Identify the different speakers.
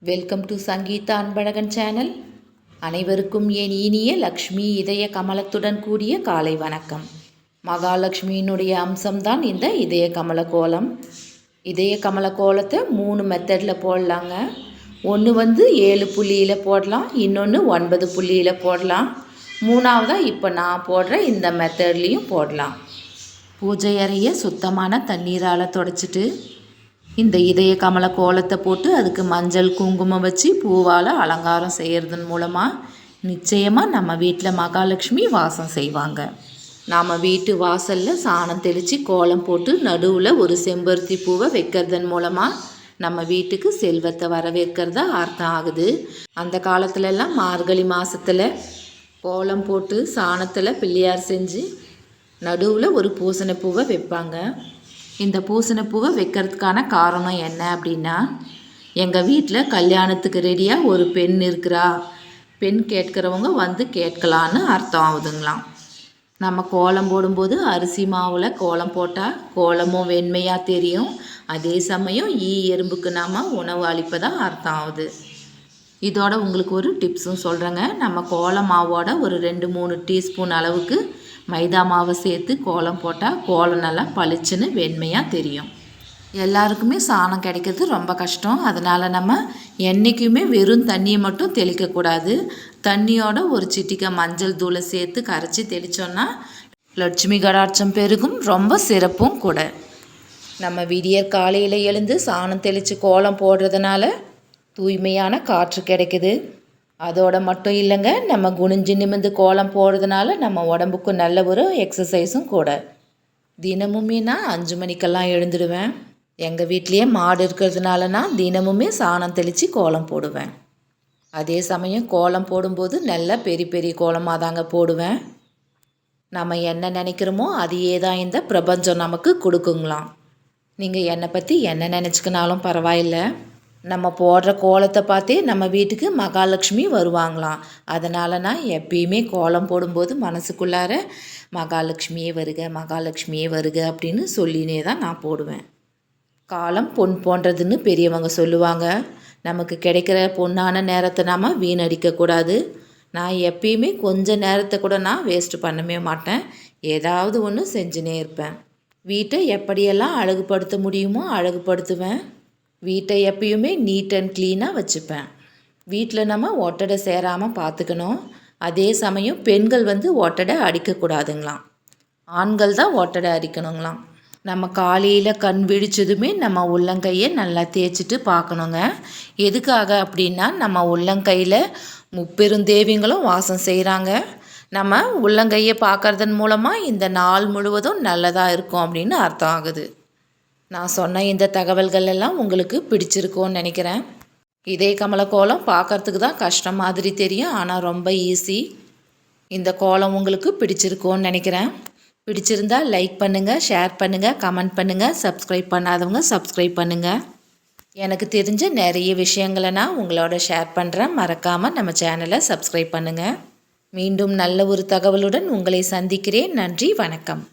Speaker 1: Welcome to Sangeetha Anbazhagan channel. அனைவருக்கும் என் இனிய லக்ஷ்மி இதய கமலத்துடன் கூடிய காலை வணக்கம். மகாலட்சுமியினுடைய அம்சம்தான் இந்த இதய கமல கோலம். இதய கமல கோலத்தை 3 மெத்தடில் போடலாங்க. ஒன்று 7 புள்ளியில் போடலாம், இன்னொன்று 9 புள்ளியில் போடலாம், மூணாவதாக இப்போ நான் போடுற இந்த மெத்தட்லேயும் போடலாம். பூஜை அறையை சுத்தமான தண்ணீரால் தொடச்சிட்டு இந்த இதய கமல கோலத்தை போட்டு அதுக்கு மஞ்சள் குங்குமம் வச்சு பூவால் அலங்காரம் செய்கிறதன் மூலமாக நிச்சயமாக நம்ம வீட்டில் மகாலட்சுமி வாசம் செய்வாங்க. நாம் வீட்டு வாசலில் சாணம் தெளித்து கோலம் போட்டு நடுவில் ஒரு செம்பருத்தி பூவை வைக்கிறதன் மூலமாக நம்ம வீட்டுக்கு செல்வத்தை வரவேற்கிறதா அர்த்தம் ஆகுது. அந்த காலத்துலலாம் மார்கழி மாதத்தில் கோலம் போட்டு சாணத்தில் பிள்ளையார் செஞ்சு நடுவில் ஒரு பூசணி பூவை வைப்பாங்க. இந்த பூசணி பூவை வைக்கிறதுக்கான காரணம் என்ன அப்படின்னா, எங்கள் வீட்டில் கல்யாணத்துக்கு ரெடியாக ஒரு பெண் இருக்கிறா, பெண் கேட்குறவங்க வந்து கேட்கலான்னு அர்த்தம் ஆகுதுங்களாம். நம்ம கோலம் போடும்போது அரிசி மாவில் கோலம் போட்டால் கோலமும் வெண்மையாக தெரியும். அதே சமயம் எறும்புக்கு நாம் உணவு அளிப்பதாக அர்த்தம் ஆகுது. இதோட உங்களுக்கு ஒரு டிப்ஸும் சொல்கிறேங்க. நம்ம கோலம் மாவோட ஒரு 2-3 டீஸ்பூன் அளவுக்கு மைதா மாவை சேர்த்து கோலம் போட்டால் கோலம் நல்லா பளிச்சுன்னு வெண்மையாக தெரியும். எல்லாருக்குமே சாணம் கிடைக்கிறது ரொம்ப கஷ்டம். அதனால் நம்ம என்றைக்குமே வெறும் தண்ணியை மட்டும் தெளிக்கக்கூடாது. தண்ணியோட ஒரு சிட்டிகை மஞ்சள் தூளை சேர்த்து கரைச்சி தெளித்தோன்னா லட்சுமி கடாட்சம் பெருகும், ரொம்ப சிறப்பும் கூட. நம்ம விடியற் காலையில் எழுந்து சாணம் தெளித்து கோலம் போடுறதுனால தூய்மையான காற்று கிடைக்குது. அதோட மட்டும் இல்லைங்க, நம்ம குனிஞ்சு நிமிந்து கோலம் போடுறதுனால நம்ம உடம்புக்கு நல்ல ஒரு எக்ஸசைஸும் கூட. தினமுமே நான் 5 மணிக்கெல்லாம் எழுந்துடுவேன். எங்கள் வீட்லேயே மாடு இருக்கிறதுனால நான் தினமுமே சாணம் தெளித்து கோலம் போடுவேன். அதே சமயம் கோலம் போடும்போது நல்ல பெரிய பெரிய கோலமாக தாங்க போடுவேன். நம்ம என்ன நினைக்கிறோமோ அதையே தான் இந்த பிரபஞ்சம் நமக்கு கொடுக்குங்களாம். நீங்கள் என்னை பற்றி என்ன நினச்சிக்கினாலும் பரவாயில்லை, நம்ம போடுற கோலத்தை பார்த்தே நம்ம வீட்டுக்கு மகாலட்சுமி வருவாங்களாம். அதனால் நான் எப்பயுமே கோலம் போடும்போது மனசுக்குள்ளார மகாலட்சுமியே வருக, மகாலட்சுமியே வருக அப்படின்னு சொல்லினே தான் நான் போடுவேன். காலம் பொன் போன்றதுன்னு பெரியவங்க சொல்லுவாங்க. நமக்கு கிடைக்கிற பொன்னான நேரத்தை நாம் வீணடிக்கக்கூடாது. நான் எப்பயுமே கொஞ்சம் நேரத்தை கூட நான் வேஸ்ட்டு பண்ணவே மாட்டேன். ஏதாவது ஒன்று செஞ்சுனே இருப்பேன். வீட்டை எப்படியெல்லாம் அழகுபடுத்த முடியுமோ அழகுபடுத்துவேன். வீட்டை எப்பயுமே நீட் அண்ட் க்ளீனாக வச்சுப்பேன். வீட்டில் நம்ம ஒட்டடை சேராமல் பார்த்துக்கணும். அதே சமயம் பெண்கள் ஒட்டடை அடிக்கக்கூடாதுங்களாம், ஆண்கள் தான் ஒட்டடை அடிக்கணுங்களாம். நம்ம காலையில் கண் விழிச்சதுமே நம்ம உள்ளங்கையை நல்லா தேய்ச்சிட்டு பார்க்கணுங்க. எதுக்காக அப்படின்னா, நம்ம உள்ளங்கையில் முப்பெருந்தேவிங்களும் வாசம் செய்கிறாங்க. நம்ம உள்ளங்கையை பார்க்கறதன் மூலமாக இந்த நாள் முழுவதும் நல்லதாக இருக்கும் அப்படின்னு அர்த்தம் ஆகுது. நான் சொன்ன இந்த தகவல்கள் எல்லாம் உங்களுக்கு பிடிச்சிருக்கோன்னு நினைக்கிறேன். இதே கமல கோலம் பார்க்குறதுக்கு தான் கஷ்டம் மாதிரி தெரியும், ஆனால் ரொம்ப ஈஸி. இந்த கோலம் உங்களுக்கு பிடிச்சிருக்கோன்னு நினைக்கிறேன். பிடிச்சிருந்தா லைக் பண்ணுங்கள், ஷேர் பண்ணுங்கள், கமெண்ட் பண்ணுங்கள். சப்ஸ்கிரைப் பண்ணாதவங்க சப்ஸ்கிரைப் பண்ணுங்கள். எனக்கு தெரிஞ்ச நிறைய விஷயங்களை நான் உங்களோட ஷேர் பண்ணுறேன். மறக்காமல் நம்ம சேனலை சப்ஸ்கிரைப் பண்ணுங்கள். மீண்டும் நல்ல ஒரு தகவலுடன் உங்களை சந்திக்கிறேன். நன்றி, வணக்கம்.